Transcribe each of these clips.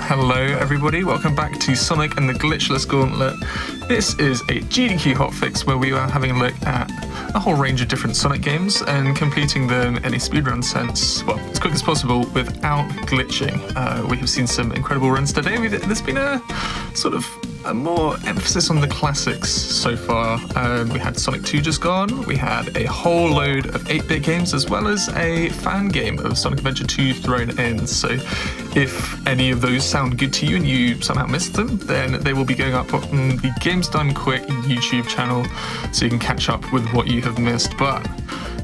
Hello everybody, welcome back to Sonic and the Glitchless Gauntlet. This is a GDQ HOTFIX where we are having a look at a whole range of different Sonic games and completing them in a speedrun sense, well, as quick as possible without glitching. We have seen some incredible runs today. There's been a sort of a more emphasis on the classics so far. We had Sonic 2 just gone, we had a whole load of 8-bit games as well as a fan game of Sonic Adventure 2 thrown in, so if any of those sound good to you and you somehow missed them, then they will be going up on the Games Done Quick YouTube channel so you can catch up with what you have missed. But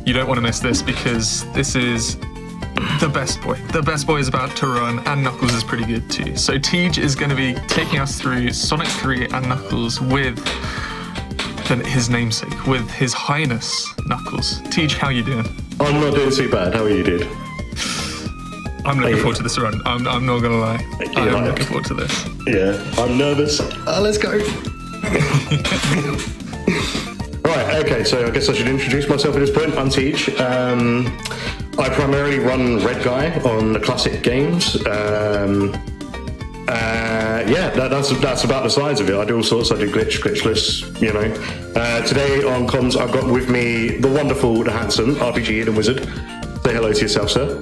you don't want to miss this because this is the best boy. The best boy is about to run, and Knuckles is pretty good too. So Teeejj is going to be taking us through Sonic 3 and Knuckles with his namesake, with His Highness Knuckles. Teeejj, how you doing? I'm not doing too bad. How are you, dude? I'm looking forward to this run. I'm not gonna lie. I'm looking forward to this. Yeah, I'm nervous. Let's go. Right, okay, so I guess I should introduce myself at this point. I'm Teeejj. I primarily run Red Guy on the classic games. Yeah, that's about the size of it. I do all sorts. I do glitchless, you know. Today on comms, I've got with me the wonderful, the handsome RPG Hidden Wizard. Say hello to yourself, sir.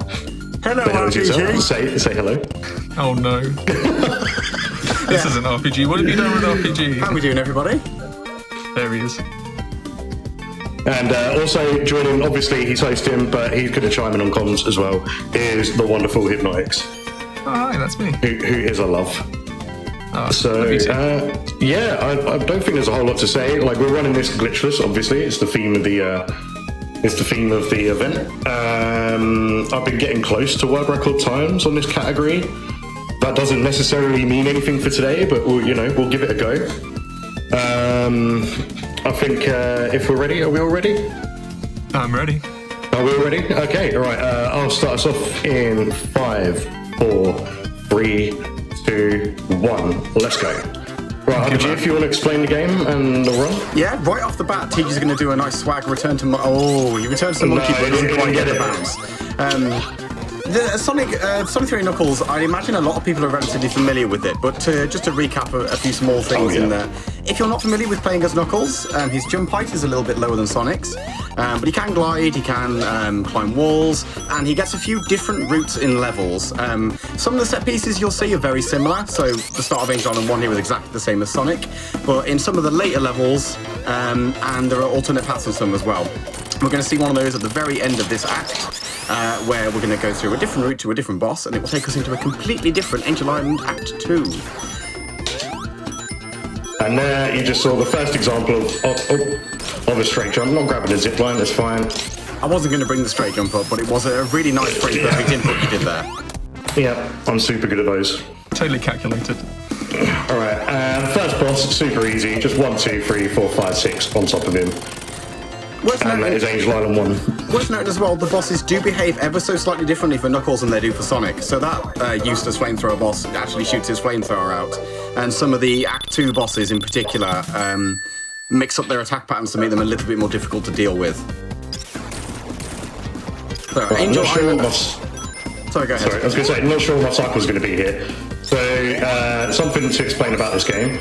Hello, RPG. Say hello. Oh no. This isn't RPG. What have you done with RPG? How are we doing, everybody? There he is. And also joining, obviously he's hosting, but he's going to chime in on comms as well, is the wonderful Hypnotix. Oh, hi, that's me. Who is a love. Oh, So, yeah, I don't think there's a whole lot to say. Like, we're running this glitchless, obviously. It's the theme of the event. I've been getting close to world record times on this category. That doesn't necessarily mean anything for today, but we'll give it a go. I think if we're ready, are we all ready? I'm ready. Are we all ready? Okay, all right. I'll start us off in 5, 4, 3, 2, 1. Let's go. Right, RPG, if you want to explain the game and the run? Yeah, right off the bat, Teeejj is going to do a nice swag return to... he returns to Monkey, but doesn't quite get the bounce. The Sonic 3 Knuckles, I imagine a lot of people are relatively familiar with it, but just to recap a few small things in there. If you're not familiar with playing as Knuckles, his jump height is a little bit lower than Sonic's, but he can glide, he can climb walls, and he gets a few different routes in levels. Some of the set pieces you'll see are very similar, so the start of Angel Island 1 here is exactly the same as Sonic, but in some of the later levels, and there are alternate paths in some as well. We're going to see one of those at the very end of this act, where we're going to go through a different route to a different boss, and it will take us into a completely different Angel Island Act 2. And there you just saw the first example of a straight jump. Not grabbing a zip line, that's fine. I wasn't going to bring the straight jump up, but it was a really nice frame perfect input you did there. Yeah, I'm super good at those. Totally calculated. Alright, first boss, super easy. Just 1, 2, 3, 4, 5, 6 on top of him. And that is Angel Island 1. Worth noting as well, the bosses do behave ever so slightly differently for Knuckles than they do for Sonic. So that Eustace flamethrower boss actually shoots his flamethrower out. And some of the Act 2 bosses in particular mix up their attack patterns to make them a little bit more difficult to deal with. So, Right, Angel Island... Sorry, go ahead. Sorry, I was going to say, I'm not sure what cycle's going to be here. So, something to explain about this game.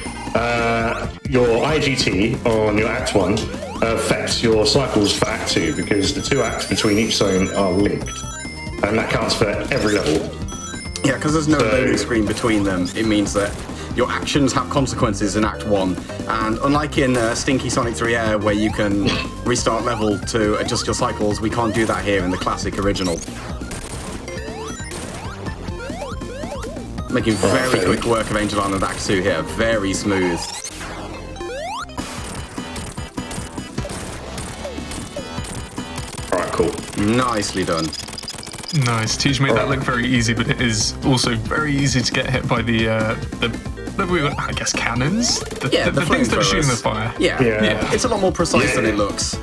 Your IGT on your Act 1 affects your cycles for Act 2 because the 2 acts between each zone are linked. And that counts for every level. Yeah, because there's no loading screen between them, it means that your actions have consequences in Act 1. And unlike in Stinky Sonic 3 Air, where you can restart level to adjust your cycles, we can't do that here in the classic original. Making very quick work of Angel Island Act 2 here, very smooth. Alright, cool. Nicely done. Nice. Teeejj made that look very easy, but it is also very easy to get hit by the I guess cannons? The things that are shooting the fire. Yeah. It's a lot more precise than it looks.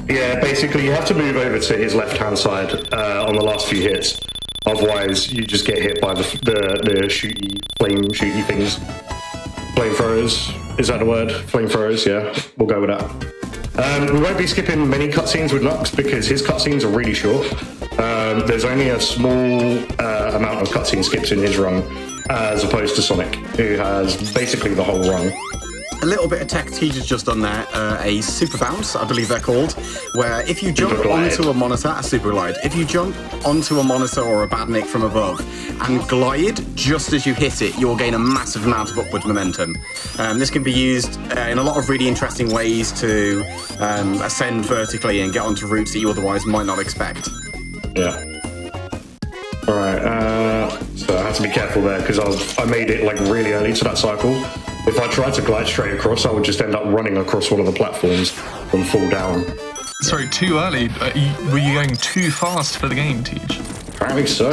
Yeah, basically you have to move over to his left-hand side on the last few hits. Otherwise, you just get hit by the shooty things. Flamethrowers, is that the word? Flamethrowers, yeah, we'll go with that. We won't be skipping many cutscenes with Nux because his cutscenes are really short. There's only a small amount of cutscene skips in his run, as opposed to Sonic, who has basically the whole run. A little bit of tech Teeejj has just done there, a super bounce, I believe they're called, where if you jump onto a monitor, a super glide, if you jump onto a monitor or a badnik from above and glide just as you hit it, you'll gain a massive amount of upward momentum. This can be used in a lot of really interesting ways to ascend vertically and get onto routes that you otherwise might not expect. Yeah. Alright, so I have to be careful there because I made it like really early to that cycle. If I tried to glide straight across, I would just end up running across one of the platforms and fall down. Sorry, too early. Were you going too fast for the game, Teeejj? Apparently so.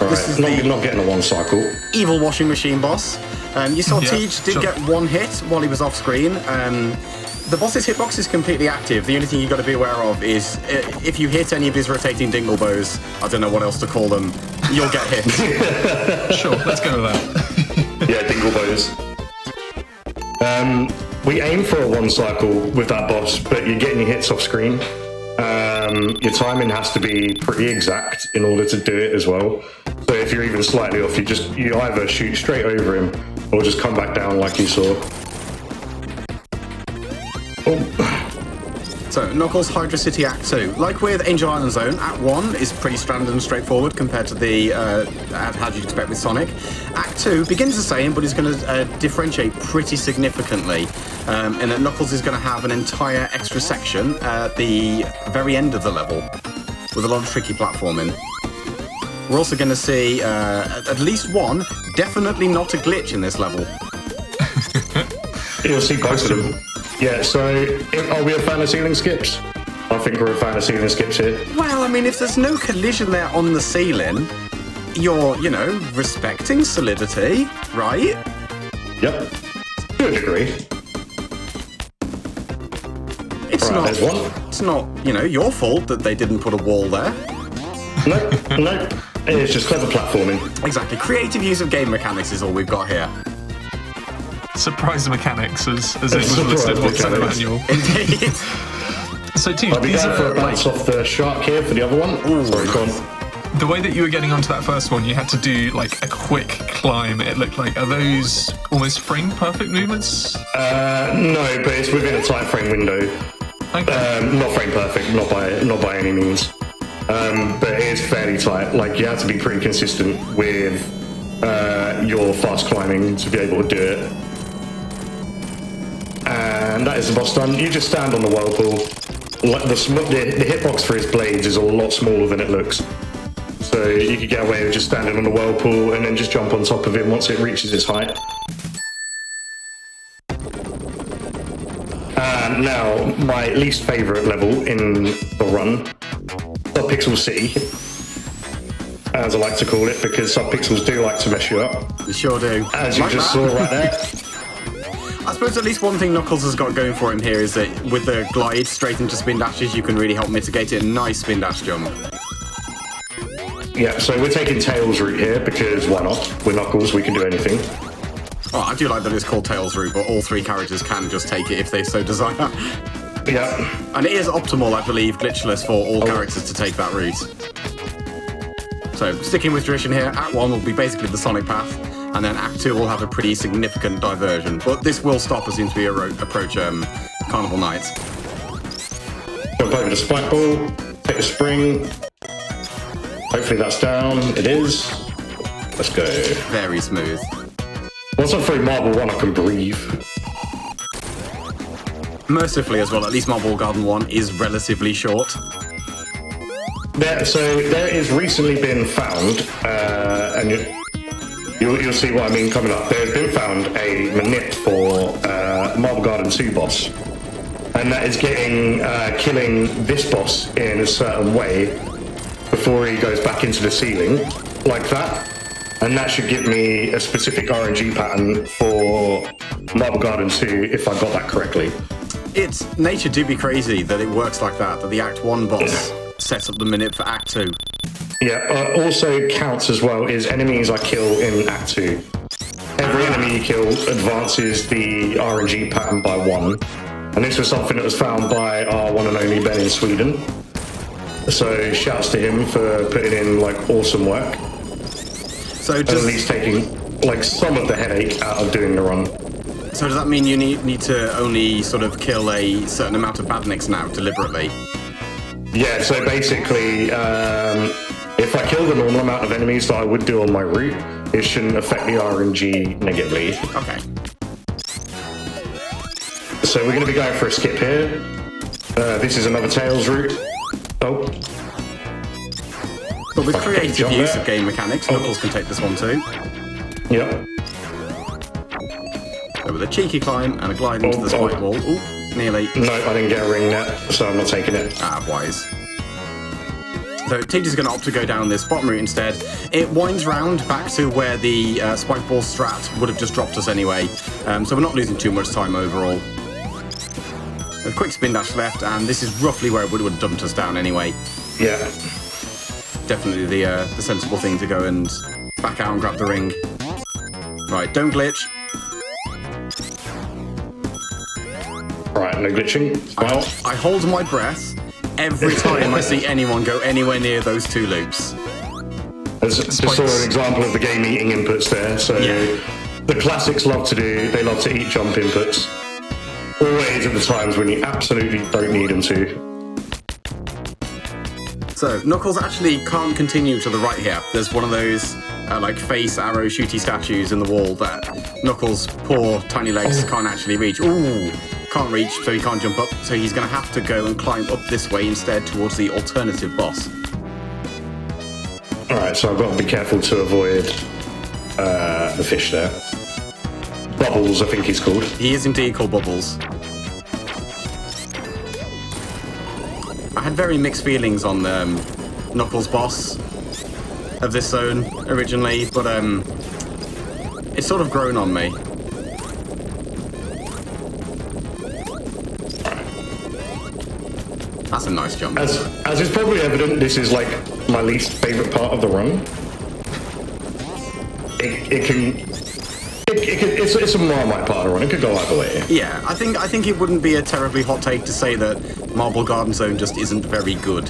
This is not getting a one cycle. Evil washing machine boss. You saw Teeejj did get one hit while he was off screen. The boss's hitbox is completely active. The only thing you've got to be aware of is if you hit any of his rotating dingle bows, I don't know what else to call them, you'll get hit. Sure, let's go with that. Yeah, dingle bows. We aim for a one cycle with that boss, but you're getting your hits off screen. Your timing has to be pretty exact in order to do it as well. So if you're even slightly off, you either shoot straight over him or just come back down like you saw. Oh. So, Knuckles Hydra City Act 2. Like with Angel Island Zone, Act 1 is pretty standard and straightforward compared to the how you'd expect with Sonic. Act 2 begins the same, but is going to differentiate pretty significantly in that Knuckles is going to have an entire extra section at the very end of the level with a lot of tricky platforming. We're also going to see at least one, definitely not a glitch in this level. You'll see both of them. Yeah, so are we a fan of ceiling skips? I think we're a fan of ceiling skips here. Well, I mean, if there's no collision there on the ceiling, you're, respecting solidity, right? Yep, to a degree. There's one. It's not, your fault that they didn't put a wall there. Nope. It's just clever platforming. Exactly. Creative use of game mechanics is all we've got here. Surprise mechanics, as it was listed what's in the manual. Indeed. So, Teeejj, I'll be going for a bounce off the shark here for the other one. Ooh. Sorry, go on. The way that you were getting onto that first one, you had to do like a quick climb. It looked like. Are those almost frame perfect movements? No, but it's within a tight frame window. Okay. Not frame perfect, not by any means. But it is fairly tight. Like you have to be pretty consistent with your fast climbing to be able to do it. And that is the boss done. You just stand on the whirlpool. Like the hitbox for his blades is a lot smaller than it looks. So you could get away with just standing on the whirlpool and then just jump on top of him once it reaches its height. And now, my least favourite level in the run, Subpixel City, as I like to call it, because subpixels do like to mess you up. They sure do. As you just saw right there. I suppose at least one thing Knuckles has got going for him here is that with the glide straight into spin dashes, you can really help mitigate it. Nice spin dash jump. Yeah, so we're taking Tails route here because why not? We're Knuckles, we can do anything. Oh, I do like that it's called Tails route, but all three characters can just take it if they so desire. Yeah. And it is optimal, I believe, glitchless for all characters to take that route. So, sticking with tradition here, Act 1 will be basically the Sonic path, and then Act 2 will have a pretty significant diversion. But this will stop as soon as we approach Carnival Night. Jump over the spike ball, take the spring. Hopefully that's down. It is. Let's go. Very smooth. Once I'm through Marble 1, I can breathe. Mercifully as well, at least Marble Garden 1 is relatively short. So there is recently been found, and you'll see what I mean coming up. There's been found a manip for Marble Garden 2 boss, and that is killing this boss in a certain way before he goes back into the ceiling, like that. And that should give me a specific RNG pattern for Marble Garden 2 if I got that correctly. It's nature do be crazy that it works like that the Act 1 boss sets up the minute for Act 2. Yeah, also counts as well is enemies I kill in Act 2. Every enemy you kill advances the RNG pattern by 1. And this was something that was found by our one and only Ben in Sweden. So shouts to him for putting in like awesome work. So And at least taking like some of the headache out of doing the run. So does that mean you need to only sort of kill a certain amount of badniks now deliberately? Yeah, so basically, if I kill the normal amount of enemies that I would do on my route, it shouldn't affect the RNG negatively. Okay. So we're going to be going for a skip here. This is another Tails route. Oh. But with creative use of game mechanics, Knuckles can take this one too. Yep. So with a cheeky climb and a glide into the spike wall. Ooh, nearly. No, I didn't get a ring net, so I'm not taking it. Ah, wise. So Teeejj is going to opt to go down this bottom route instead. It winds round back to where the spike ball strat would have just dropped us anyway. So we're not losing too much time overall. A quick spin dash left, and this is roughly where it would have dumped us down anyway. Yeah. Definitely the sensible thing to go and back out and grab the ring. Right, don't glitch. Right, no glitching. Well, I hold my breath every time I see anyone go anywhere near those two loops. just saw an example of the game eating inputs there. So the classics love to do, they love to eat jump inputs. Always at the times when you absolutely don't need them to. So, Knuckles actually can't continue to the right here. There's one of those, like, face arrow shooty statues in the wall that Knuckles' poor tiny legs can't actually reach. Ooh, can't reach, so he can't jump up. So he's going to have to go and climb up this way instead towards the alternative boss. Alright, so I've got to be careful to avoid the fish there. Bubbles, I think he's called. He is indeed called Bubbles. I had very mixed feelings on Knuckles' boss of this zone originally, but it's sort of grown on me. That's a nice jump. As is probably evident, this is like my least favourite part of the run. It's a Marmite part of the run. It could go either way. Yeah, I think it wouldn't be a terribly hot take to say that Marble Garden Zone just isn't very good.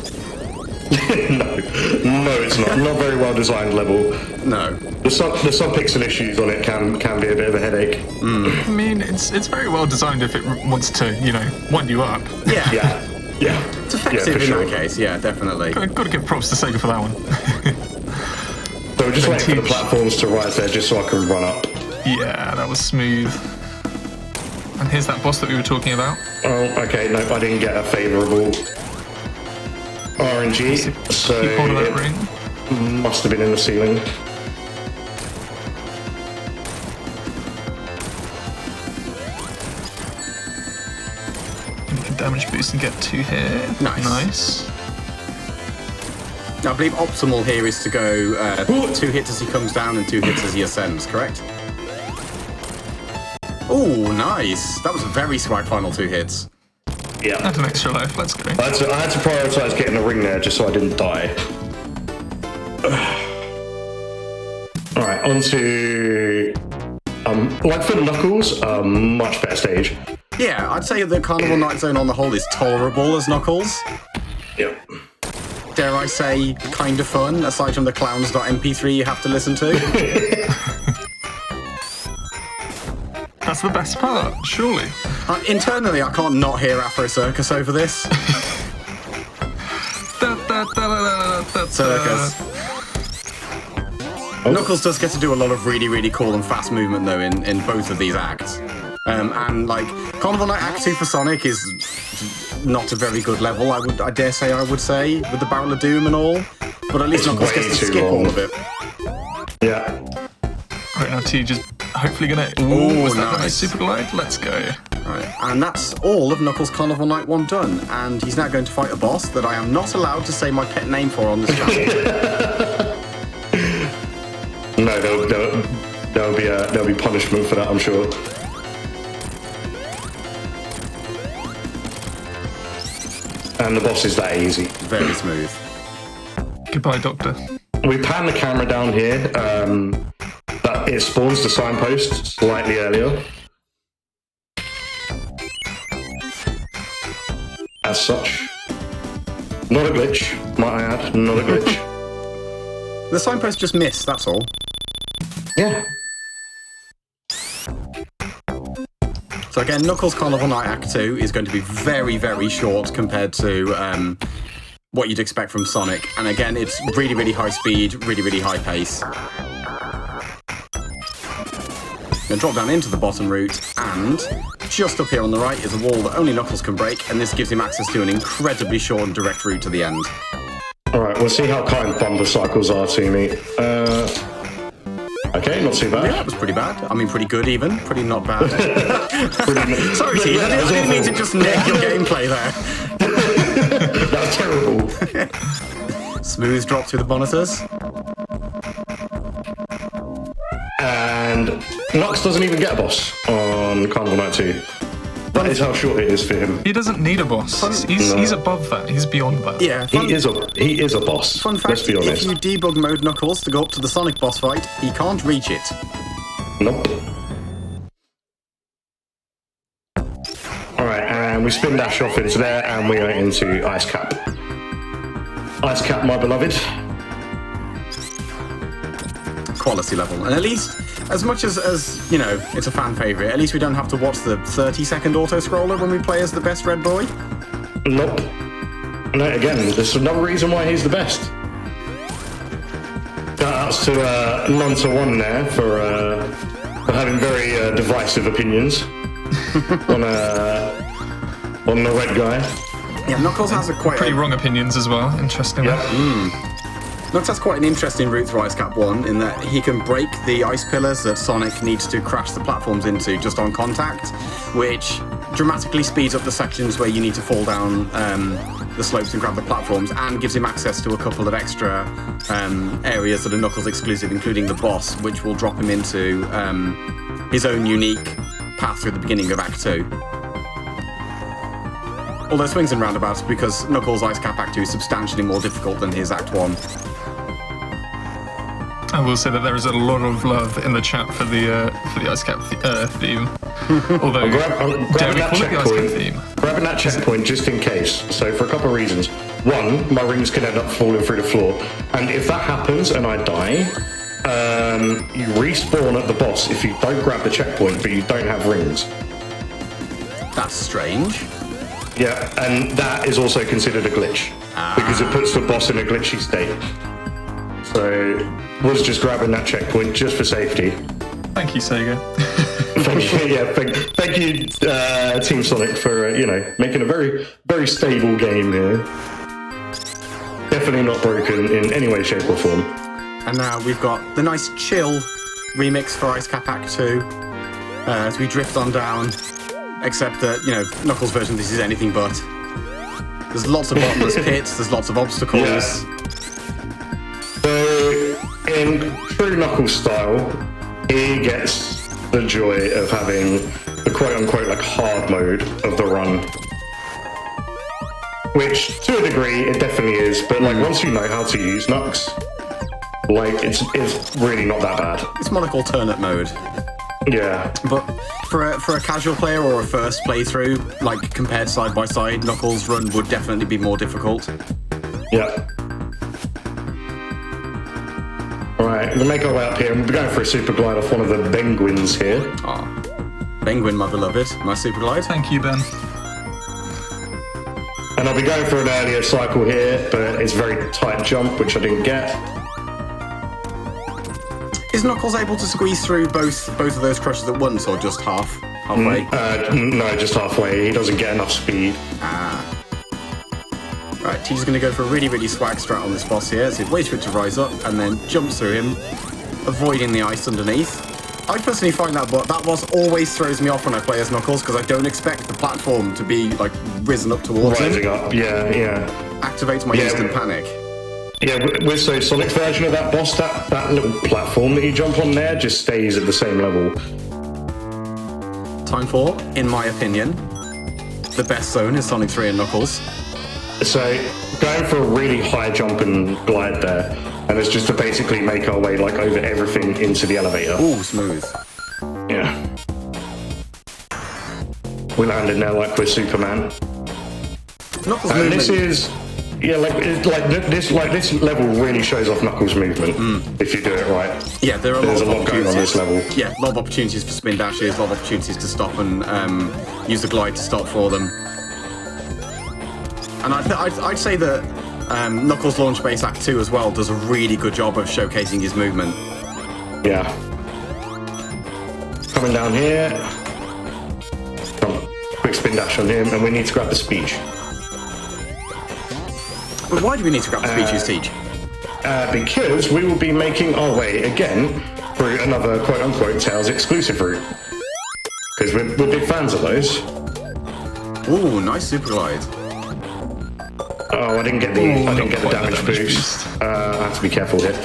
No, it's not. Not very well designed level. No. The sub-pixel issues on it can be a bit of a headache. I mean, it's very well designed if it wants to, wind you up. Yeah. Yeah. It's effective in that case, yeah, definitely. Got to give props to Sega for that one. So we're just waiting for the platforms to rise there just so I can run up. Yeah, that was smooth. And here's that boss that we were talking about. Oh, okay. Nope, I didn't get a favourable RNG, so keep hold of that ring. Must have been in the ceiling. Give me a damage boost and get 2 here. Nice. Now, I believe optimal here is to go 2 hits as he comes down and 2 hits as he ascends, correct? Oh, nice. That was a very swag final 2 hits. Yeah. That's an extra life. Let's go. I had to prioritise getting the ring there just so I didn't die. Alright, on to... like for Knuckles, much better stage. Yeah, I'd say the Carnival Night Zone on the whole is tolerable as Knuckles. Yep. Dare I say, kind of fun, aside from the clowns.mp3 you have to listen to. That's the best part, surely. Internally, I can't not hear Afro Circus over this. Circus. Knuckles does get to do a lot of really, really cool and fast movement, though, in both of these acts. And, like, Carnival Night Act 2 for Sonic is not a very good level, I dare say, with the Barrel of Doom and all. But at least Knuckles gets to skip all of it. Yeah. Right, now Teeejj is hopefully going to... Ooh, was that nice super glide? Let's go. Right, and that's all of Knuckles Carnival Night 1 done. And he's now going to fight a boss that I am not allowed to say my pet name for on this channel. No, there'll be punishment for that, I'm sure. And the boss is that easy. Very smooth. Goodbye, Doctor. We pan the camera down here, but it spawns the signpost slightly earlier. As such. Not a glitch, might I add, not a glitch. The signpost just missed, that's all. Yeah. So again, Knuckles Carnival Night Act 2 is going to be very, very short compared to what you'd expect from Sonic. And again, it's really, really high speed, really, really high pace. Then drop down into the bottom route, and just up here on the right is a wall that only Knuckles can break, and this gives him access to an incredibly short and direct route to the end. Alright, we'll see how kind bumper cycles are to me. Okay, not too bad. Yeah, that was pretty bad. I mean, pretty good even. Pretty not bad. Sorry, Teeejj, I didn't mean to just neg your gameplay there. That was terrible. Smooth drop through the monitors. And Nux doesn't even get a boss on Carnival Night 2. That is how short it is for him. He doesn't need a boss. He's above that. He's beyond that. Yeah. He is a boss. Fun fact, Let's be honest. if you debug mode Knuckles to go up to the Sonic boss fight, he can't reach it. Nope. Alright, and we spin dash off into there, and we are into Ice Cap. Ice Cap, my beloved. Quality level. And at least, as much as you know, it's a fan favourite, at least we don't have to watch the 30-second auto-scroller when we play as the best red boy. Nope. No, again, there's another reason why he's the best. Shout-outs to None-to-One there for having very divisive opinions on the red guy. Yeah, Knuckles has pretty wrong opinions as well, interestingly. Yeah. Knuckles has quite an interesting route through Ice Cap 1 in that he can break the ice pillars that Sonic needs to crash the platforms into just on contact, which dramatically speeds up the sections where you need to fall down the slopes and grab the platforms, and gives him access to a couple of extra areas that are Knuckles exclusive, including the boss, which will drop him into his own unique path through the beginning of Act 2. Although swings and roundabouts, because Knuckles' Ice Cap Act 2 is substantially more difficult than his Act 1. I will say that there is a lot of love in the chat for the Ice Cap theme. Although, grabbing that checkpoint just in case. So for a couple of reasons. One, my rings can end up falling through the floor, and if that happens and I die, you respawn at the boss if you don't grab the checkpoint, but you don't have rings. That's strange. Yeah, and that is also considered a glitch because it puts the boss in a glitchy state. So was just grabbing that checkpoint just for safety. Thank you, Sega. Thank you, Team Sonic, for making a very, very stable game here. Definitely not broken in any way, shape, or form. And now we've got the nice chill remix for Ice Cap Act 2 as we drift on down. Except that, Knuckles' version of this is anything but. There's lots of bottomless pits, there's lots of obstacles. Yeah. So, in true Knuckles style, he gets the joy of having the quote-unquote hard mode of the run. Which, to a degree, it definitely is, but once you know how to use Knux, it's really not that bad. It's more like alternate mode. Yeah. But for a casual player or a first playthrough, compared side by side, Knuckles' run would definitely be more difficult. Yeah. Alright, we'll make our way up here, and we'll be going for a super glide off one of the penguins here. Ah, Penguin, my beloved. Nice super glide. Thank you, Ben. And I'll be going for an earlier cycle here, but it's a very tight jump, which I didn't get. Is Knuckles able to squeeze through both of those crushes at once, or just halfway? No, just halfway. He doesn't get enough speed. Right, Teeej's going to go for a really, really swag strat on this boss here, so he waits for it to rise up, and then jumps through him, avoiding the ice underneath. I personally find that boss always throws me off when I play as Knuckles, because I don't expect the platform to be, risen up towards him. Rising up, yeah. Activates my instant panic. Yeah, with Sonic's version of that boss, that little platform that you jump on there just stays at the same level. Time for, in my opinion, the best zone is Sonic 3 and Knuckles. So, going for a really high jump and glide there, and it's just to basically make our way over everything into the elevator. Ooh, smooth. Yeah. We landed now like we're Superman. Knuckles' And movement. this is Yeah, this level really shows off Knuckles' movement if you do it right. Yeah, there's a lot going on this level. Yeah, a lot of opportunities for spin dashes, a lot of opportunities to stop and use the glide to stop for them. And I'd say that Knuckles Launch Base Act 2 as well does a really good job of showcasing his movement. Yeah. Coming down here. Quick spin dash on him, and we need to grab the speech. But why do we need to grab the speeches, Teeejj? Because we will be making our way again through another quote-unquote Tails exclusive route. Because we're big fans of those. Ooh, nice super glide. Oh, I didn't get the damage boost. I have to be careful here.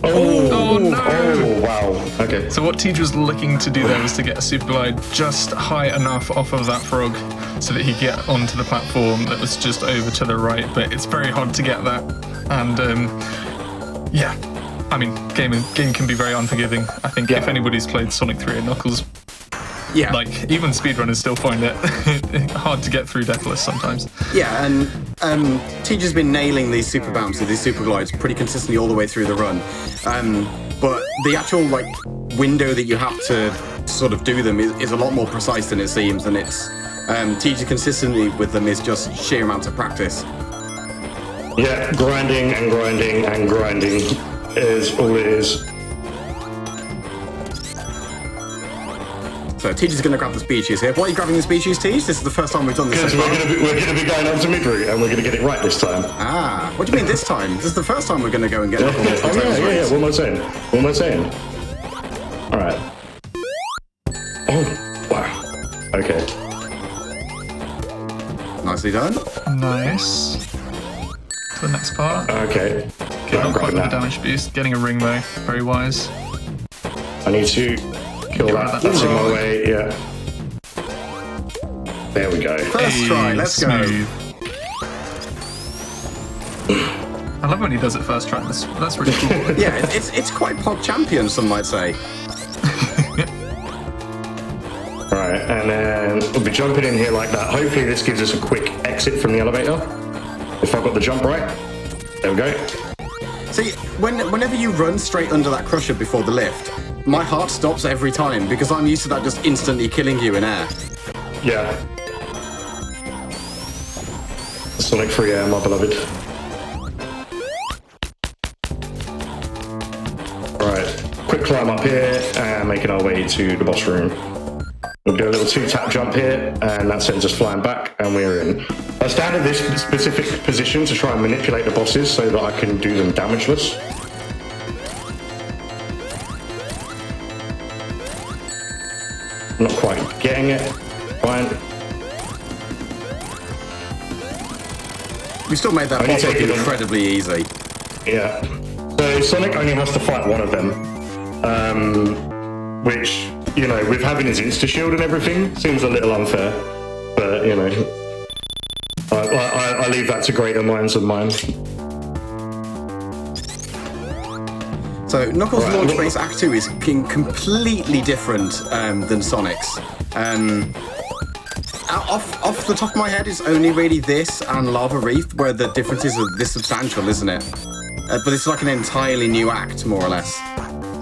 Oh no! Oh wow. Okay. So what Teeejj was looking to do there was to get a super glide just high enough off of that frog so that he could get onto the platform that was just over to the right, but it's very hard to get that. And yeah, I mean, game can be very unforgiving. I think if anybody's played Sonic 3 and Knuckles, like even speedrunners still find it hard to get through Deathless sometimes. Yeah, and Teeejj has been nailing these super bounces, these super glides pretty consistently all the way through the run. But the actual window that you have to sort of do them is a lot more precise than it seems, and it's Teeejj consistently with them is just sheer amounts of practice. Yeah, grinding and grinding and grinding is all it is. So Teeejj is going to grab the speeches here. Why are you grabbing the speeches, Teeejj? This is the first time we've done this. Because we're going to be going up to mid-route and we're going to get it right this time. Ah, what do you mean this time? This is the first time we're going to go and get Knuckles. Yeah. What am I saying? All right. Oh, wow. Okay. Nicely done. Nice. To the next part. Okay. Not quite with the damage boost. Getting a ring though, very wise. I need to kill that. That's in my way. Yeah. There we go. First try. Let's smooth. I love when he does it first try. That's really cool. Yeah, it's quite pop champion, some might say. Right, and then we'll be jumping in here like that. Hopefully this gives us a quick exit from the elevator. If I've got the jump right. There we go. See, whenever you run straight under that crusher before the lift, my heart stops every time because I'm used to that just instantly killing you in air. Yeah. Sonic 3 Air, my beloved. Right, quick climb up here and making our way to the boss room. We'll do a little 2-tap jump here, and that sends us flying back, and we're in. I stand in this specific position to try and manipulate the bosses so that I can do them damageless. Not quite getting it. Fine. We still made that boss look incredibly easy. Yeah. So Sonic only has to fight one of them, which, you know, with having his insta-shield and everything, seems a little unfair. But, you know, I leave that to greater minds than mine. So Knuckles Launch Base Act 2 is completely different than Sonic's. Off the top of my head, it's only really this and Lava Reef where the differences are this substantial, isn't it? But it's like an entirely new act, more or less.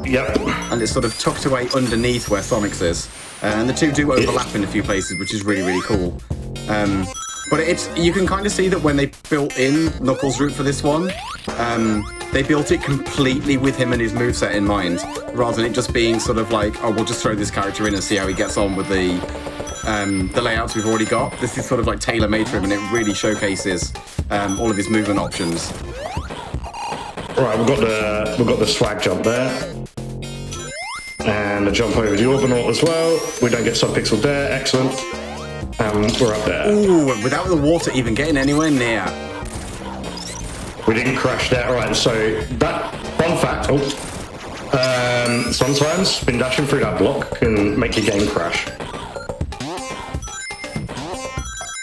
Yep. And it's sort of tucked away underneath where Sonic's is. And the two do overlap in a few places, which is really, really cool. But you can kind of see that when they built in Knuckles' route for this one, they built it completely with him and his moveset in mind, rather than it just being sort of like, oh, we'll just throw this character in and see how he gets on with the layouts we've already got. This is sort of like tailor-made for him, and it really showcases all of his movement options. Right, we've got the swag jump there. And a jump over the Orbinaut as well. We don't get subpixel there, excellent. And we're up there. Ooh, without the water even getting anywhere near. We didn't crash there. Alright, so that, fun fact, sometimes spin dashing through that block can make your game crash.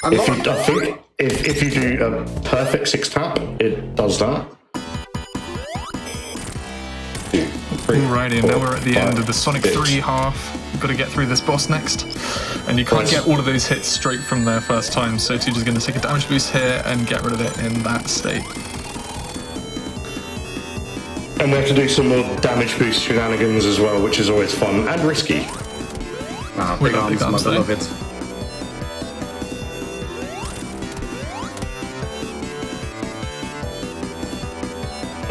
If you do a perfect 6-tap, it does that. Alrighty, now we're at the end of the Sonic 3 half. You've got to get through this boss next. And you can't get all of those hits straight from their first time, so Teeejj is going to take a damage boost here and get rid of it in that state. And we have to do some more damage boost shenanigans as well, which is always fun and risky. Ah, big arms, my beloved.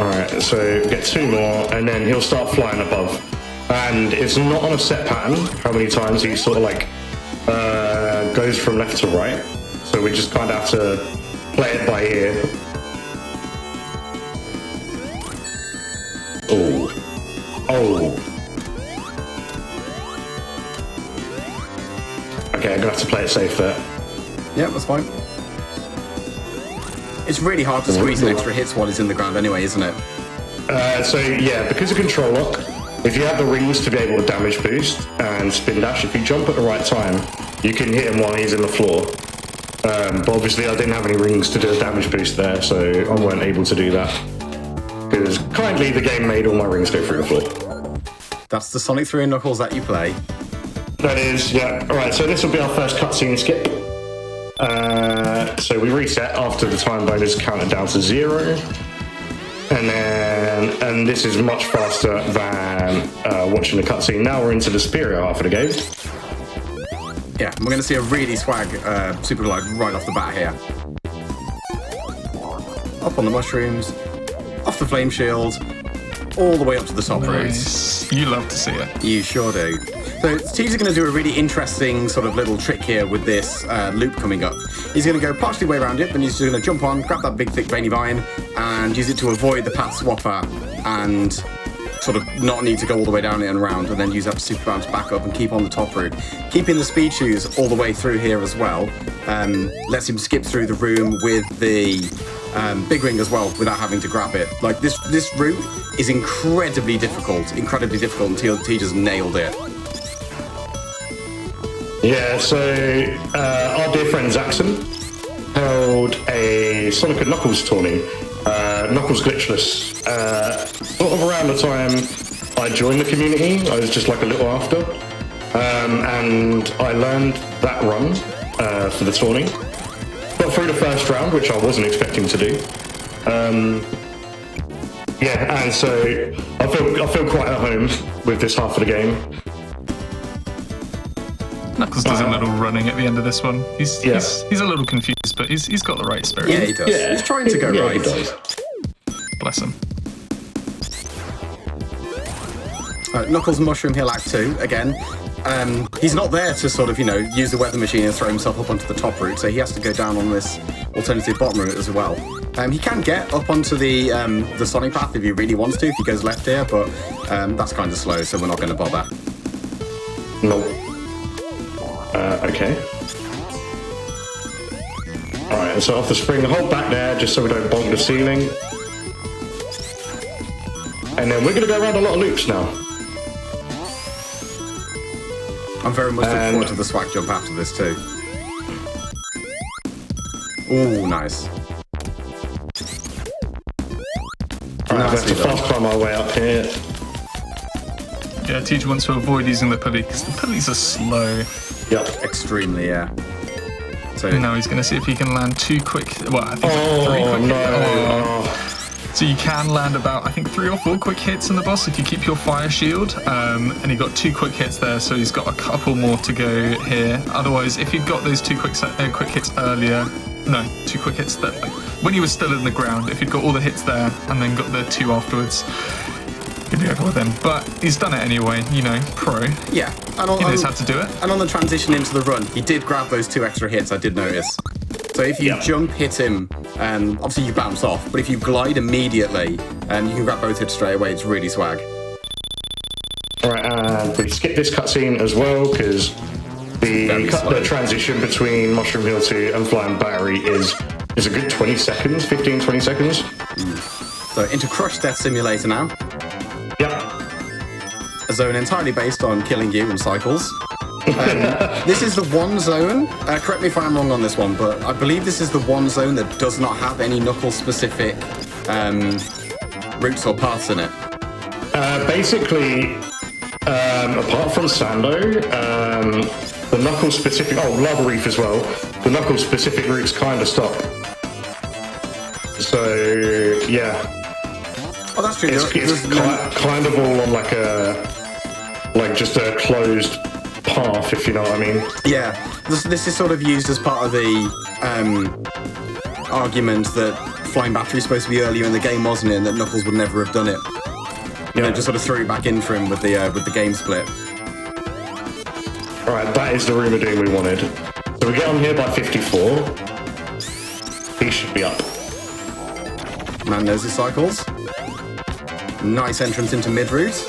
Alright, so get 2 more, and then he'll start flying above. And it's not on a set pattern how many times he sort of like goes from left to right. So we just kind of have to play it by ear. Oh. Oh. Okay, I'm gonna have to play it safe there. Yeah, that's fine. It's really hard to squeeze in extra hits while he's in the ground anyway, isn't it? So yeah, because of control lock, if you have the rings to be able to damage boost and spin dash, if you jump at the right time, you can hit him while he's in the floor. But obviously I didn't have any rings to do a damage boost there, so I weren't able to do that. Because kindly the game made all my rings go through the floor. That's the Sonic 3 and Knuckles that you play. That is, yeah. Alright, so this will be our first cutscene skip. So we reset after the time bonus counted down to 0. And this is much faster than watching the cutscene. Now we're into the superior half of the game. Yeah, we're going to see a really swag super glide right off the bat here. Up on the mushrooms, off the flame shield, all the way up to the top routes. You love to see it. You sure do. So Teeejj is going to do a really interesting sort of little trick here with this loop coming up. He's going to go partially way around it, then he's just going to jump on, grab that big thick veiny vine, and use it to avoid the path swapper and sort of not need to go all the way down it and around, and then use that super bounce back up and keep on the top route. Keeping the speed shoes all the way through here as well lets him skip through the room with the big ring as well without having to grab it. Like this route is incredibly difficult until Teeejj has nailed it. Yeah, so our dear friend Zaxxon held a Sonic and Knuckles tourney, Knuckles Glitchless, sort of around the time I joined the community. I was just like a little after, and I learned that run for the tourney. Got through the first round, which I wasn't expecting to do. Yeah, and so I feel quite at home with this half of the game. Knuckles does a little running at the end of this one. He's a little confused, but he's got the right spirit. Yeah, he does. Yeah. He's trying to go right. He does. Bless him. Knuckles Mushroom Hill Act 2, again. He's not there to sort of, use the weather machine and throw himself up onto the top route, so he has to go down on this alternative bottom route as well. He can get up onto the Sonic path if he really wants to, if he goes left here, but that's kind of slow, so we're not going to bother. No. Okay. Alright, so off the spring, hold back there just so we don't bonk the ceiling. And then we're going to go around a lot of loops now. I'm very much looking forward to the swag jump after this too. Ooh, nice. Alright, we have to fast climb our way up here. Yeah, Teeejj wants to avoid using the pulley because the pulleys are slow. Yep. Extremely, yeah. So now he's going to see if he can land 2 quick. Well, I think 3 quick hits. Oh. So you can land about, I think, 3 or 4 quick hits in the boss if you keep your fire shield. And he got 2 quick hits there, so he's got a couple more to go here. Otherwise, if you'd got those 2 quick hits earlier, no, 2 quick hits that when he was still in the ground, if he'd got all the hits there and then got the 2 afterwards, he'd be over with him. But he's done it anyway, pro. Yeah. And he knows how to do it. And on the transition into the run, he did grab those 2 extra hits, I did notice. So if you jump, hit him, obviously you bounce off, but if you glide immediately, you can grab both hits straight away. It's really swag. Alright, and we skip this cutscene as well, because the transition between Mushroom Hill 2 and Flying Battery is a good 20 seconds, 15, 20 seconds. So into Crush Death Simulator now. Yep. A zone entirely based on killing you in cycles. This is the one zone, correct me if I'm wrong on this one, but I believe this is the one zone that does not have any Knuckles-specific routes or paths in it. Basically, Apart from Sando, the Knuckles specific, Lava Reef as well, the Knuckles specific routes kind of stop. So, yeah. Oh, that's true. It's kind of all on just a closed path, if you know what I mean. Yeah, this is sort of used as part of the argument that Flying Battery is supposed to be earlier in the game, wasn't it? And that Knuckles would never have done it. You know, just sort of threw it back in for him with the game split. Alright, that is the room of doom we wanted. So we get on here by 54. He should be up. Man knows his cycles. Nice entrance into mid-route.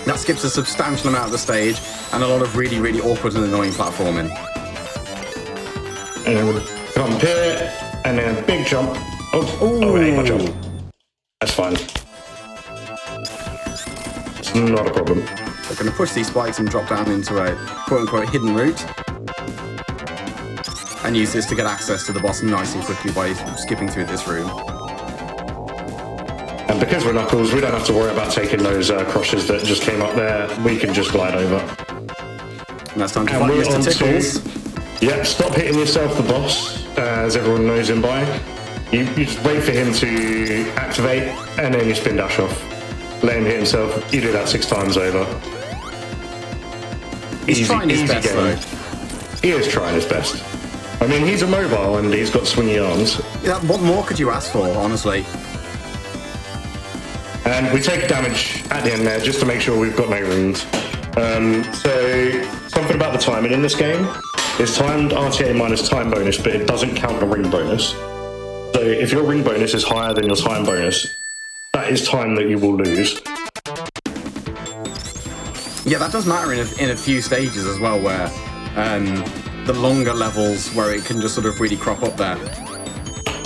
That skips a substantial amount of the stage and a lot of really, really awkward and annoying platforming. And then we'll come here, and then a big jump. Oh, it ain't my jump. That's fine. It's not a problem. We're going to push these spikes and drop down into a quote-unquote hidden route. And use this to get access to the boss nice and quickly by skipping through this room. And because we're Knuckles, we don't have to worry about taking those crushes that just came up there. We can just glide over. And that's time to fight Mr. Tickles. Yep, stop hitting yourself, the boss, as everyone knows him by. You just wait for him to activate, and then you spin dash off. Let him hit himself. You do that 6 times over. He's trying his best, though. He is trying his best. I mean, he's immobile and he's got swingy arms. Yeah, what more could you ask for, honestly? And we take damage at the end there just to make sure we've got no runes. So, something about the timing in this game. It's timed RTA minus time bonus, but it doesn't count the ring bonus. So if your ring bonus is higher than your time bonus, that is time that you will lose. Yeah, that does matter in a few stages as well, where the longer levels where it can just sort of really crop up there.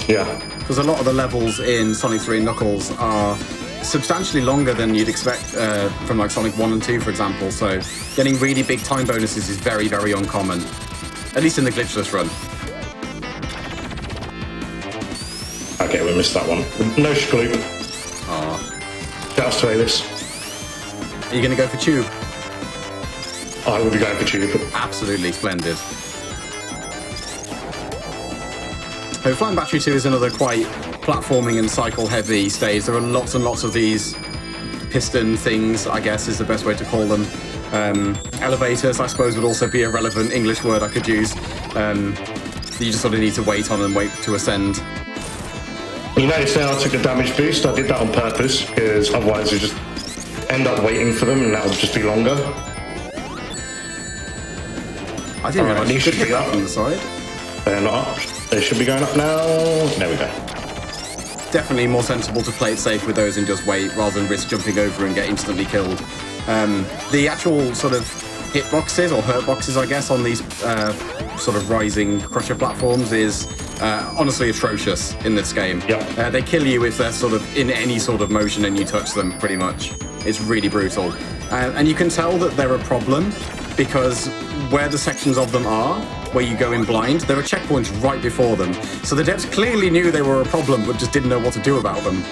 Yeah. Because a lot of the levels in Sonic 3 and Knuckles are substantially longer than you'd expect from like Sonic 1 and 2, for example, so getting really big time bonuses is very, very uncommon. At least in the glitchless run. Okay, we missed that one. No shkloop. Aww. Just to this. Are you going to go for tube? I will be going for tube. Absolutely splendid. Flying Battery 2 is another quite platforming and cycle-heavy stage. There are lots and lots of these piston things, I guess is the best way to call them. Elevators, I suppose, would also be a relevant English word I could use. You just sort of need to wait on and wait to ascend. You notice now I took a damage boost. I did that on purpose, because otherwise you just end up waiting for them and that would just be longer. I didn't realise you could hit that from the side. They're not up. They should be going up now. There we go. Definitely more sensible to play it safe with those and just wait, rather than risk jumping over and get instantly killed. The actual sort of hitboxes, or hurt boxes, I guess, on these sort of rising crusher platforms is honestly atrocious in this game. Yep. They kill you if they're sort of in any sort of motion and you touch them, pretty much. It's really brutal. And you can tell that they're a problem because where the sections of them are, where you go in blind, there are checkpoints right before them. So the devs clearly knew they were a problem, but just didn't know what to do about them.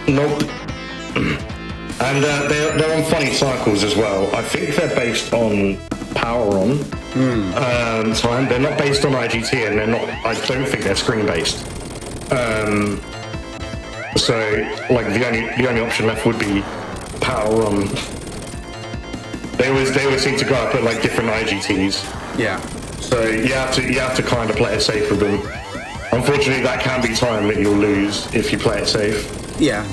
Nope. And they're on funny cycles as well. I think they're based on power on time. They're not based on IGT, and they're not. I don't think they're screen based. So like the only option left would be power on. They always seem to go up at like different IGTs. Yeah. So you have to kind of play it safe with them. Unfortunately, that can be time that you'll lose if you play it safe. Yeah.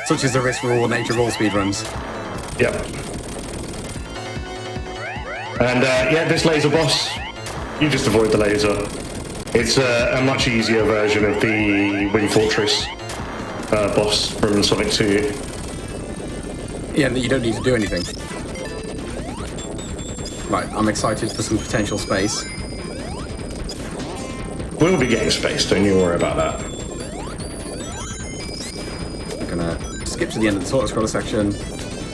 Such is the risk-reward nature of all speedruns. Yep. And yeah, this laser boss, you just avoid the laser. It's a much easier version of the Wind Fortress boss from Sonic 2. Yeah, you don't need to do anything. Right, I'm excited for some potential space. We'll be getting space, don't you worry about that. I'm gonna skip to the end of the auto-scroller section,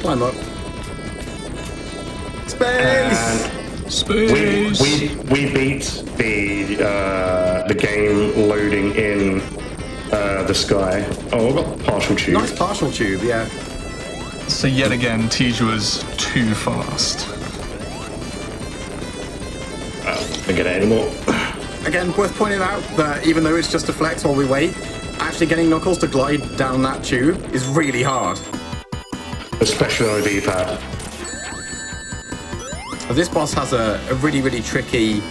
climb up. Space! Space! We beat the game loading in the sky. Oh, I've got partial tube. Nice partial tube, yeah. So yet again, Teeejj was too fast. Don't get it anymore. Again, worth pointing out that even though it's just a flex while we wait, actually getting Knuckles to glide down that tube is really hard. Especially on a D-pad. This boss has a really, really tricky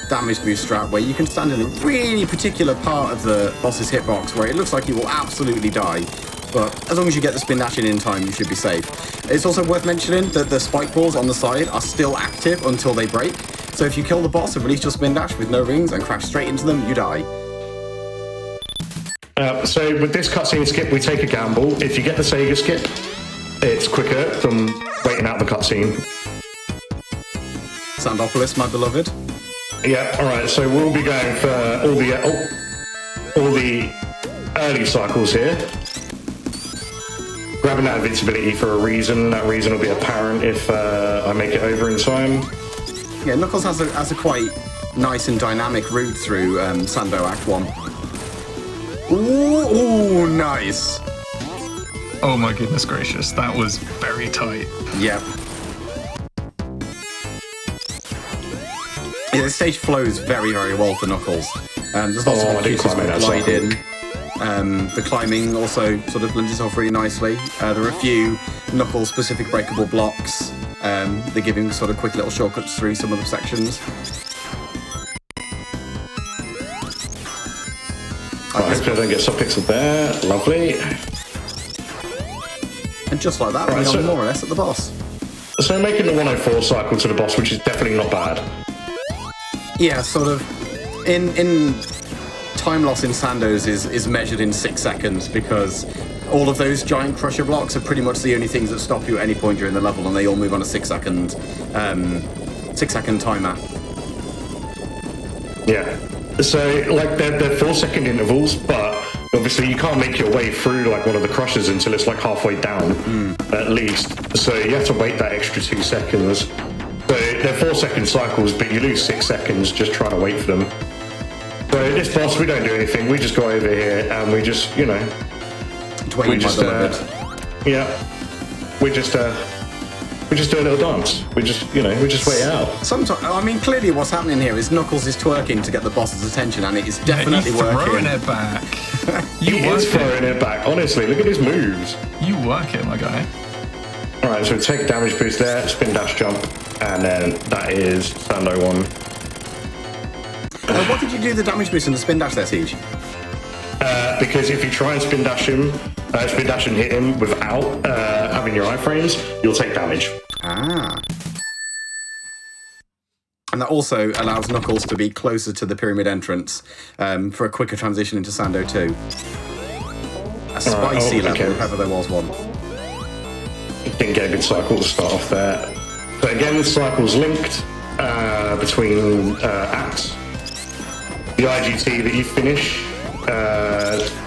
damage boost strat where you can stand in a really particular part of the boss's hitbox where it looks like you will absolutely die. But as long as you get the spin dash in time, you should be safe. It's also worth mentioning that the spike balls on the side are still active until they break. So if you kill the boss and release your spin dash with no rings and crash straight into them, you die. So with this cutscene skip, we take a gamble. If you get the Sega skip, it's quicker than waiting out the cutscene. Sandopolis, my beloved. Yeah, alright, so we'll be going for all the early cycles here. Grabbing that invincibility for a reason. That reason will be apparent if I make it over in time. Yeah, Knuckles has a quite nice and dynamic route through Sando Act 1. Ooh, nice. Oh my goodness gracious, that was very tight. Yep. Yeah, this stage flows very, very well for Knuckles. There's lots of opportunities for gliding. The climbing also sort of blends itself really nicely. There are a few Knuckles-specific breakable blocks. They give him sort of quick little shortcuts through some of the sections. Hopefully I don't get subpixel there. Lovely. And just like that, we're more or less at the boss. So making the 104 cycle to the boss, which is definitely not bad. Yeah, sort of. In time loss in Sando's is measured in 6 seconds because all of those giant crusher blocks are pretty much the only things that stop you at any point during the level, and they all move on a 6 second timer. Yeah. So like they're 4 second intervals, but obviously you can't make your way through like one of the crushers until it's like halfway down at least. So you have to wait that extra 2 seconds. So they're 4 second cycles, but you lose 6 seconds just trying to wait for them. So this boss, we don't do anything. We just go over here and we just, you know, we just do a little dance. We just wait it out. Sometimes, I mean, clearly what's happening here is Knuckles is twerking to get the boss's attention, and it is definitely working. Throwing it back. He is throwing it back. Honestly, look at his moves. You work it, my guy. All right, so take a damage boost there, spin dash jump, and then that is Sando 1. What did you do the damage boost and the spin dash there, Teeejj? Because if you try and spin dash and hit him without having your iframes, you'll take damage. Ah. And that also allows Knuckles to be closer to the pyramid entrance for a quicker transition into Sando 2. A spicy level, if ever there was one. Didn't get a good cycle to start off there. So again, the cycle's linked between acts. The IGT that you finish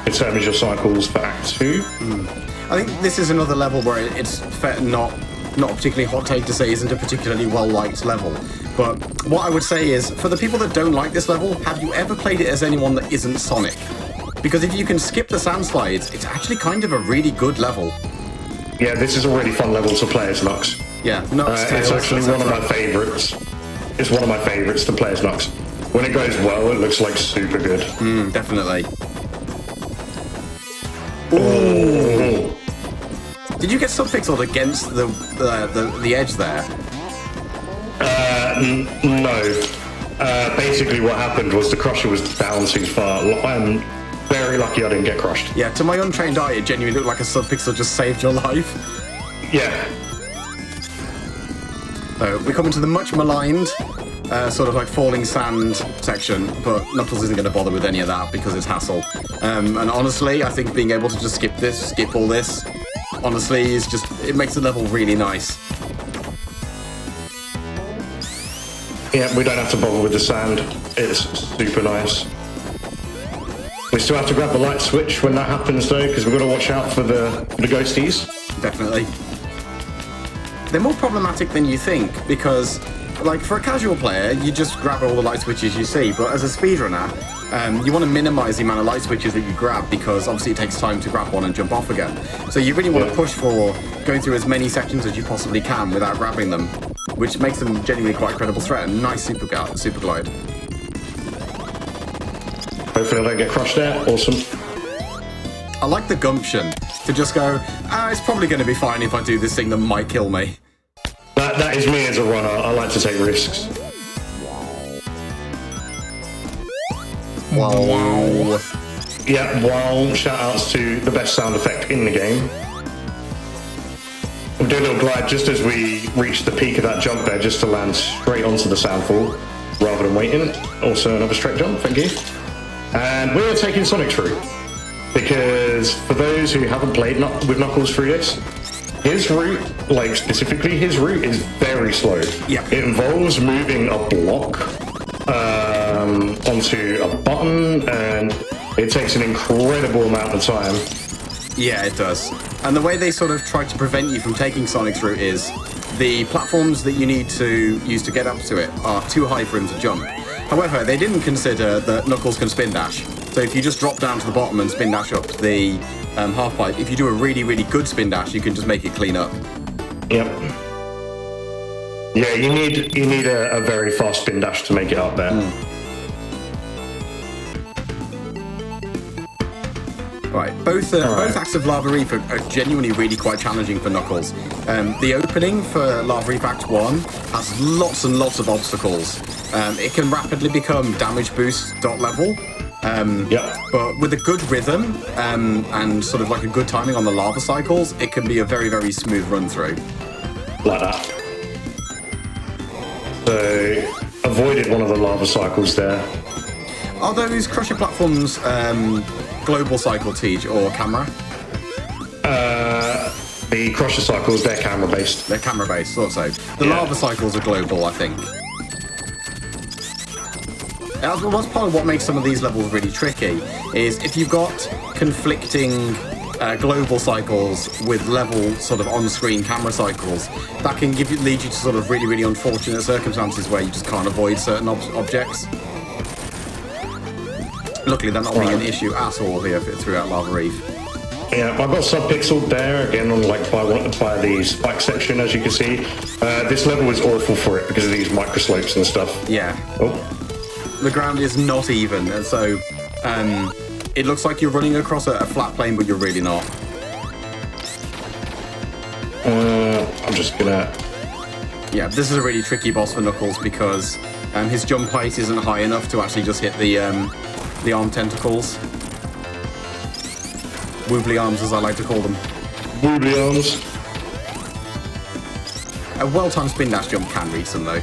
determines your cycles for Act 2. I think this is another level where it's not a particularly hot take to say isn't a particularly well-liked level. But what I would say is, for the people that don't like this level, have you ever played it as anyone that isn't Sonic? Because if you can skip the sand slides, it's actually kind of a really good level. Yeah, this is a really fun level to play as Nux. Yeah, Nux. It's actually one of my favourites. It's one of my favourites to play as Nux. When it goes well, it looks like super good. Definitely. Ooh. Did you get subpixeled against the edge there? No. Basically what happened was the crusher was down too far. I'm very lucky I didn't get crushed. Yeah, to my untrained eye, it genuinely looked like a subpixel just saved your life. Yeah. So we come into the much maligned sort of like falling sand section, but Knuckles isn't going to bother with any of that because it's hassle. And honestly, I think being able to just skip all this, honestly, is just, it makes the level really nice. Yeah, we don't have to bother with the sand. It's super nice. We still have to grab the light switch when that happens though, because we've got to watch out for the ghosties. Definitely. They're more problematic than you think, because like for a casual player, you just grab all the light switches you see. But as a speedrunner, you want to minimize the amount of light switches that you grab because obviously it takes time to grab one and jump off again. So you really want to push for going through as many sections as you possibly can without grabbing them, which makes them genuinely quite a credible threat. And nice super glide. Hopefully I don't get crushed there. Awesome. I like the gumption to just go, it's probably going to be fine if I do this thing that might kill me. That is me as a runner. I like to take risks. Wow. Yeah, wow. Shout outs to the best sound effect in the game. We'll do a little glide just as we reach the peak of that jump there, just to land straight onto the soundfall rather than waiting. Also another straight jump, thank you. And we're taking Sonic's route, because for those who haven't played with Knuckles through this, his route, like specifically his route, is very slow. Yeah. It involves moving a block onto a button, and it takes an incredible amount of time. Yeah, it does. And the way they sort of try to prevent you from taking Sonic's route is the platforms that you need to use to get up to it are too high for him to jump. However, they didn't consider that Knuckles can spin dash. So if you just drop down to the bottom and spin dash up the half pipe, if you do a really, really good spin dash, you can just make it clean up. Yep. Yeah, you need a very fast spin dash to make it up there. Right, both acts of Lava Reef are genuinely really quite challenging for Knuckles. The opening for Lava Reef Act 1 has lots and lots of obstacles. It can rapidly become damage boost dot level. But with a good rhythm and sort of like a good timing on the lava cycles, it can be a very, very smooth run through. Like that. So, avoided one of the lava cycles there. Are those Crusher platforms global cycle, Teeejj, or camera? The Crusher cycles, they're camera based. They're camera based, thought so. The lava cycles are global, I think. That's part of what makes some of these levels really tricky, is if you've got conflicting global cycles with level sort of on-screen camera cycles, that can lead you to sort of really, really unfortunate circumstances where you just can't avoid certain objects. Luckily, they're not being an issue at all here throughout Lava Reef. Yeah, I've got sub-pixeled there again on by the spike section, as you can see. This level is awful for it because of these micro slopes and stuff. Yeah. Oh. The ground is not even, and so it looks like you're running across a flat plane, but you're really not. I'm just gonna... Yeah, this is a really tricky boss for Knuckles because his jump height isn't high enough to actually just hit the arm tentacles. Woobly arms, as I like to call them. Woobly arms. A well-timed spin dash jump can reach them, though.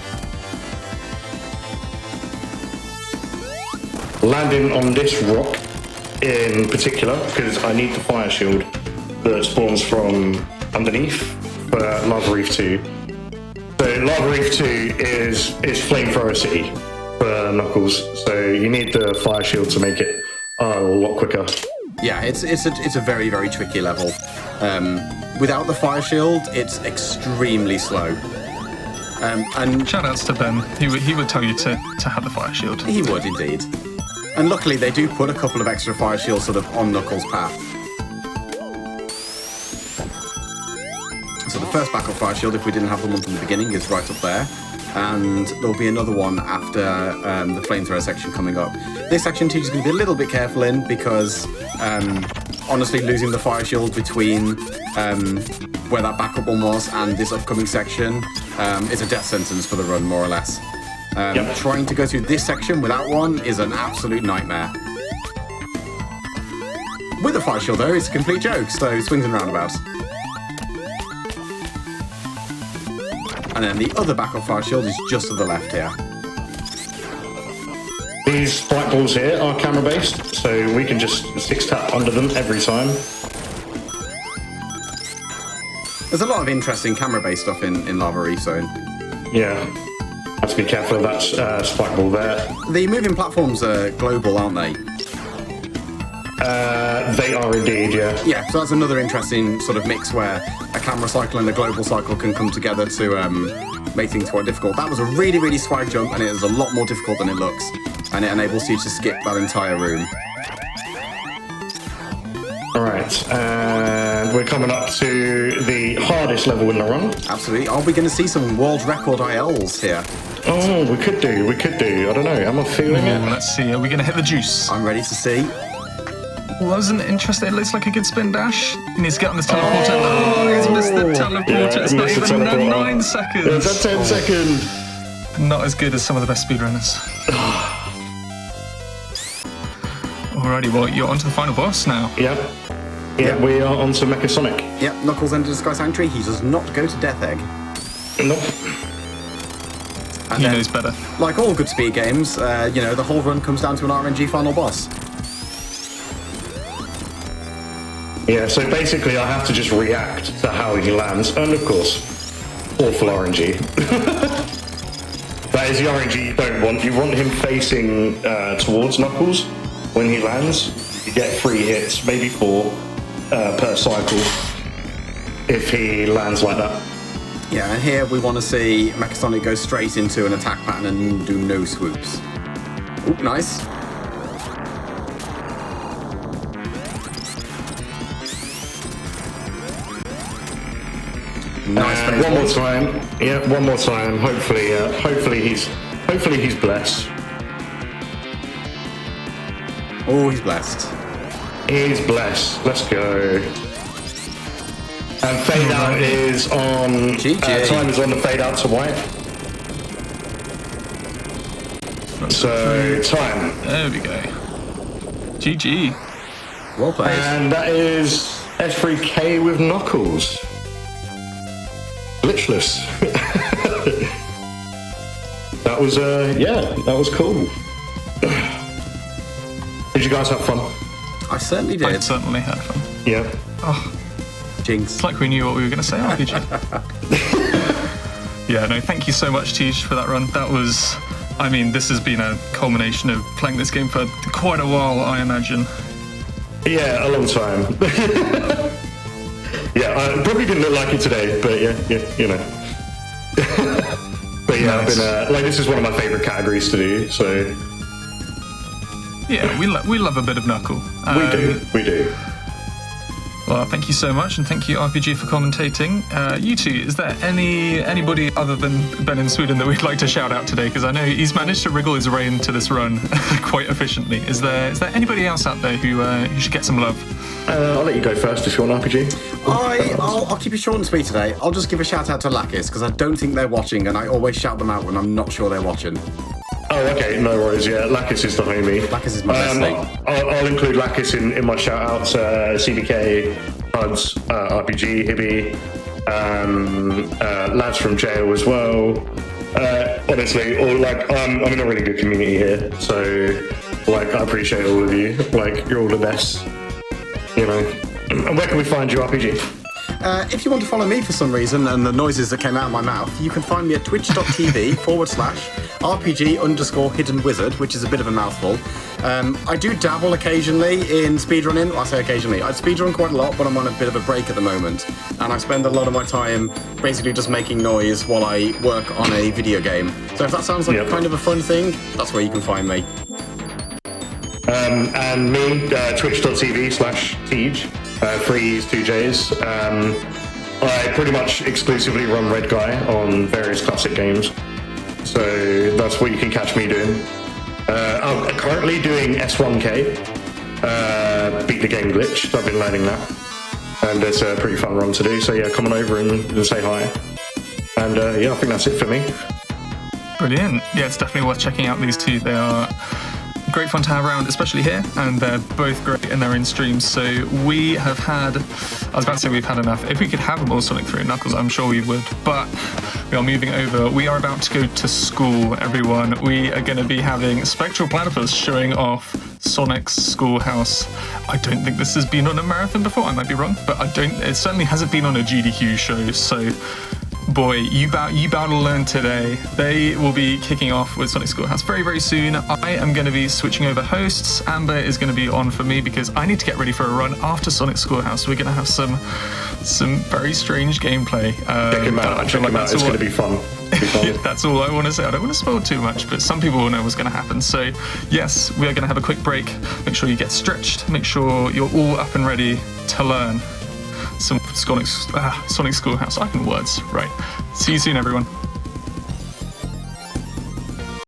Landing on this rock in particular, because I need the fire shield that spawns from underneath for Lava Reef 2. So Lava Reef 2 is Flamethrower City for Knuckles, so you need the fire shield to make it a lot quicker. Yeah, it's a very, very tricky level. Without the fire shield, it's extremely slow. And shout-outs to Ben. He would tell you to have the fire shield. He would indeed. And luckily, they do put a couple of extra fire shields sort of on Knuckles' path. So the first backup fire shield, if we didn't have them from the beginning, is right up there. And there'll be another one after the flamethrower section coming up. This section, Teeejj is going to be a little bit careful in because, honestly, losing the fire shield between where that backup one was and this upcoming section is a death sentence for the run, more or less. Trying to go through this section without one is an absolute nightmare. With a fire shield, though, it's a complete joke, so swings and roundabouts. And then the other backup fire shield is just to the left here. These spike balls here are camera based, so we can just six tap under them every time. There's a lot of interesting camera based stuff in Lava Reef Zone. Yeah, have to be careful of that spike ball there. The moving platforms are global, aren't they? They are indeed, yeah. Yeah, so that's another interesting sort of mix where a camera cycle and a global cycle can come together to make things quite difficult. That was a really, really swag jump, and it is a lot more difficult than it looks. And it enables you to skip that entire room. Alright, and we're coming up to the hardest level in the run. Absolutely. Are we going to see some world record ILs here? Oh, we could do. I don't know. Am I feeling it? Let's see. Are we going to hit the juice? I'm ready to see. Wasn't interested. It looks like a good spin dash. He needs to get on this teleporter. Oh, he's missed the teleporter. Yeah, It's not missed the even teleporter. 9 seconds. It's a 10-second. Not as good as some of the best speedrunners. Alrighty, well, you're onto the final boss now. Yeah, we are on to Mecha Sonic. Yep, Knuckles enters Sky Sanctuary. He does not go to Death Egg. Nope. And He then, knows better. like all good speed games, the whole run comes down to an RNG final boss. Yeah, so basically I have to just react to how he lands, and of course, awful RNG. That is the RNG you don't want. You want him facing towards Knuckles when he lands. You get 3 hits, maybe 4 per cycle if he lands like that. Yeah, and here we want to see Mecha Sonic go straight into an attack pattern and do no swoops. Oop, nice. Nice. And one more time. Yeah, one more time. Hopefully he's blessed. Oh, he's blessed. He's blessed. Let's go. And fade out is on. GG. Time is on the fade out to white. So time. There we go. GG. Well played. And that is S3K with Knuckles. Glitchless. That was that was cool. Did you guys have fun? I certainly I did. certainly had fun. Yeah. Jinx. It's like we knew what we were going to say, RPG. Yeah, no, thank you so much, Teeejj, for that run. That was, I mean, this has been a culmination of playing this game for quite a while, I imagine. Yeah, a long time. Yeah, I probably didn't look like it today, but yeah, you know. But yeah, Nice. I've been this is one of my favorite categories to do. So Yeah, we love a bit of Knuckle. we do. Well, thank you so much, and thank you, RPG, for commentating. You two, is there anybody other than Ben in Sweden that we'd like to shout out today? Because I know he's managed to wriggle his way into this run quite efficiently. Is there anybody else out there who should get some love? I'll let you go first if you want, RPG. I'll keep it short and sweet today. I'll just give a shout out to Lakis because I don't think they're watching, and I always shout them out when I'm not sure they're watching. Oh, okay, no worries. Yeah, Lakis is the homie. Lakis is my best thing. I'll include Lakis in my shout outs. CBK, Huds, RPG, Hibby, lads from jail as well. Honestly, I'm in a really good community here, so I appreciate all of you. You're all the best. You know. And where can we find you, RPG? If you want to follow me for some reason and the noises that came out of my mouth, you can find me at twitch.tv/RPG_hidden wizard, which is a bit of a mouthful. I do dabble occasionally in speedrunning. Well, I say occasionally. I speedrun quite a lot, but I'm on a bit of a break at the moment. And I spend a lot of my time basically just making noise while I work on a video game. So if that sounds like kind of a fun thing, that's where you can find me. And me, twitch.tv/Teeejj, 3 E's, 2 J's. I pretty much exclusively run Red Guy on various classic games. So that's what you can catch me doing. I'm currently doing S1K, beat the game glitch. I've been learning that. And it's a pretty fun run to do. So yeah, come on over and say hi. And I think that's it for me. Brilliant. Yeah, it's definitely worth checking out these two. They are great fun to have around, especially here, and they're both great in their own streams. So we have had, I was about to say we've had enough. If we could have more Sonic 3 and Knuckles, I'm sure we would, but we are moving over. We are about to go to school, everyone. We are going to be having Spectral Platypus showing off Sonic's Schoolhouse. I don't think this has been on a marathon before, I might be wrong, but it certainly hasn't been on a GDQ show, so boy, you bout to learn today. They will be kicking off with Sonic Schoolhouse very, very soon. I am going to be switching over hosts. Amber is going to be on for me because I need to get ready for a run after Sonic Schoolhouse. We're going to have some very strange gameplay. Check him out. It's going to be fun. be fine. That's all I want to say. I don't want to spoil too much, but some people will know what's going to happen. So, yes, we are going to have a quick break. Make sure you get stretched. Make sure you're all up and ready to learn some Sonic Schoolhouse. I can words. Right. See you soon, everyone.